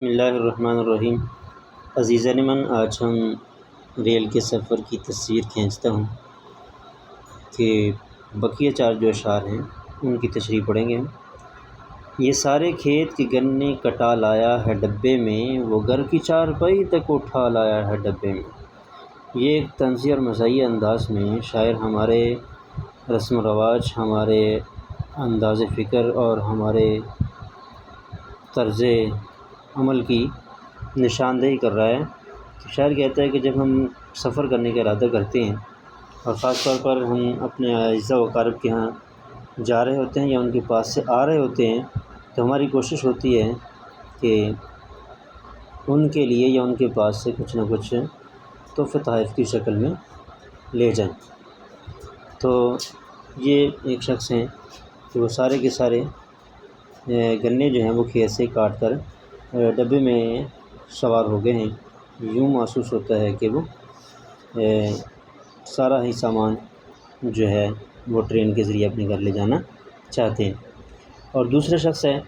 بسم اللہ الرحمن الرحیم۔ عزیزان من، آج ہم ریل کے سفر کی تصویر کھینچتا ہوں کہ بقیہ چار جو اشعار ہیں ان کی تشریح پڑھیں گے ہم۔ یہ سارے کھیت کے گنے کٹا لایا ہے ڈبے میں، وہ گھر کی چارپائی تک اٹھا لایا ہے ڈبے میں۔ یہ ایک طنزی اور مزاحیہ انداز میں شاعر ہمارے رسم و رواج، ہمارے انداز فکر اور ہمارے طرز عمل کی نشاندہی کر رہا ہے۔ شاعر کہتا ہے کہ جب ہم سفر کرنے کا ارادہ کرتے ہیں اور خاص طور پر ہم اپنے اعزاء و اقارب کے ہاں جا رہے ہوتے ہیں یا ان کے پاس سے آ رہے ہوتے ہیں، تو ہماری کوشش ہوتی ہے کہ ان کے لیے یا ان کے پاس سے کچھ نہ کچھ تحفے تحائف کی شکل میں لے جائیں۔ تو یہ ایک شخص ہیں کہ وہ سارے کے سارے گنے جو ہیں وہ کھیت سے کاٹ کر ڈبے میں سوار ہو گئے ہیں۔ یوں محسوس ہوتا ہے کہ وہ سارا ہی سامان جو ہے وہ ٹرین کے ذریعے اپنے گھر لے جانا چاہتے ہیں۔ اور دوسرا شخص ہے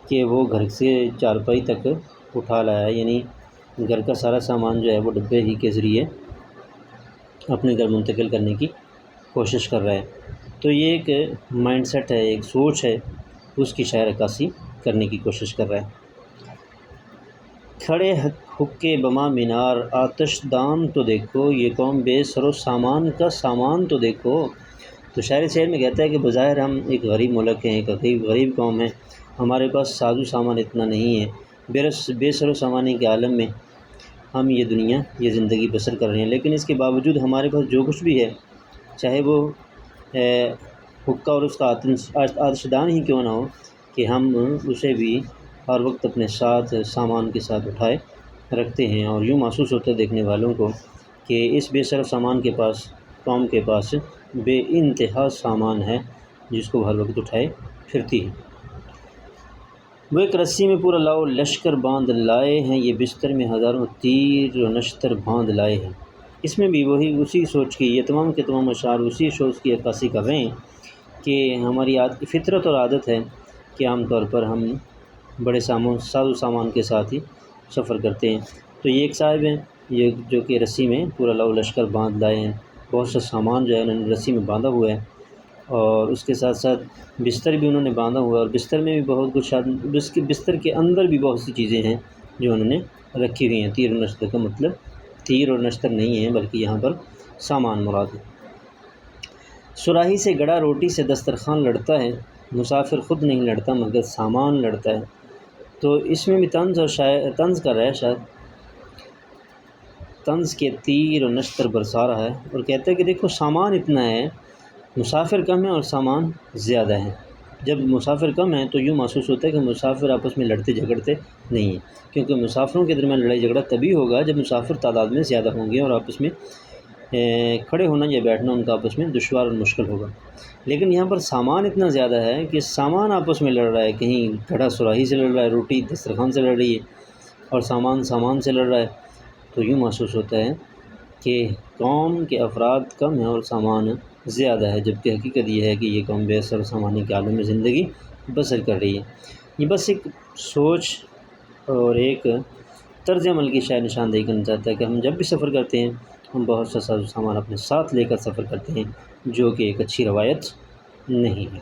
کہ وہ گھر سے چارپائی تک اٹھا لایا ہے، یعنی گھر کا سارا سامان جو ہے وہ ڈبے ہی کے ذریعے اپنے گھر منتقل کرنے کی کوشش کر رہا ہے۔ تو یہ ایک مائنڈ سیٹ ہے، ایک سوچ ہے، اس کی شاعر عکاسی کرنے کی کوشش کر رہا ہے۔ کھڑے حقے بما مینار آتش دان تو دیکھو، یہ قوم بے سر و سامان کا سامان تو دیکھو۔ تو شاعر شعر میں کہتا ہے کہ بظاہر ہم ایک غریب ملک ہیں، ایک غریب قوم ہے، ہمارے پاس ساز و سامان اتنا نہیں ہے، بے سر و سامانی کے عالم میں ہم یہ دنیا، یہ زندگی بسر کر رہے ہیں، لیکن اس کے باوجود ہمارے پاس جو کچھ بھی ہے، چاہے وہ حقہ اور اس کا آتش دان ہی کیوں نہ ہو، کہ ہم اسے بھی ہر وقت اپنے ساتھ سامان کے ساتھ اٹھائے رکھتے ہیں۔ اور یوں محسوس ہوتا ہے دیکھنے والوں کو کہ اس بے سر سامان کے پاس، قوم کے پاس بے انتہا سامان ہے جس کو ہر وقت اٹھائے پھرتی ہے۔ وہ ایک رسی میں پورا لاؤ لشکر باندھ لائے ہیں، یہ بستر میں ہزاروں تیر و نشتر باندھ لائے ہیں۔ اس میں بھی وہی اسی سوچ کی، یہ تمام کے تمام اشعار اسی سوچ کی عکاسی کر رہے ہیں کہ ہماری فطرت اور عادت ہے کہ عام طور پر ہم بڑے ساز و سامان کے ساتھ ہی سفر کرتے ہیں۔ تو یہ ایک صاحب ہیں یہ جو کہ رسی میں پورا لاؤ لشکر باندھ لائے ہیں، بہت سا سامان جو ہے انہوں نے رسی میں باندھا ہوا ہے، اور اس کے ساتھ ساتھ بستر بھی انہوں نے باندھا ہوا ہے، اور بستر میں بھی بہت کچھ، بستر کے اندر بھی بہت سی چیزیں ہیں جو انہوں نے رکھی ہوئی ہیں۔ تیر و نشتر کا مطلب تیر اور نشتر نہیں ہے، بلکہ یہاں پر سامان مراد ہے۔ سراہی سے گڑا روٹی سے دسترخوان لڑتا ہے، مسافر خود نہیں لڑتا مگر سامان لڑتا ہے۔ تو اس میں بھی طنز کر رہا ہے شاید، طنز کے تیر و نشتر برسا رہا ہے، اور کہتا ہے کہ دیکھو سامان اتنا ہے، مسافر کم ہے اور سامان زیادہ ہے۔ جب مسافر کم ہیں تو یوں محسوس ہوتا ہے کہ مسافر آپس میں لڑتے جھگڑتے نہیں ہیں، کیونکہ مسافروں کے درمیان لڑائی جھگڑا تبھی ہوگا جب مسافر تعداد میں زیادہ ہوں گے اور آپس میں کھڑے ہونا یا بیٹھنا ان کا آپس میں دشوار اور مشکل ہوگا۔ لیکن یہاں پر سامان اتنا زیادہ ہے کہ سامان آپس میں لڑ رہا ہے، کہیں گھڑا سراہی سے لڑ رہا ہے، روٹی دسترخوان سے لڑ رہی ہے، اور سامان سے لڑ رہا ہے۔ تو یوں محسوس ہوتا ہے کہ قوم کے افراد کم ہیں اور سامان زیادہ ہے، جبکہ حقیقت یہ ہے کہ یہ قوم بے سر و سامانی کے عالم میں زندگی بسر کر رہی ہے۔ یہ بس ایک سوچ اور ایک طرز عمل کی شاید نشاندہی کرنا چاہتا ہے کہ ہم جب بھی سفر کرتے ہیں ہم بہت سا ساز و سامان اپنے ساتھ لے کر سفر کرتے ہیں، جو کہ ایک اچھی روایت نہیں ہے۔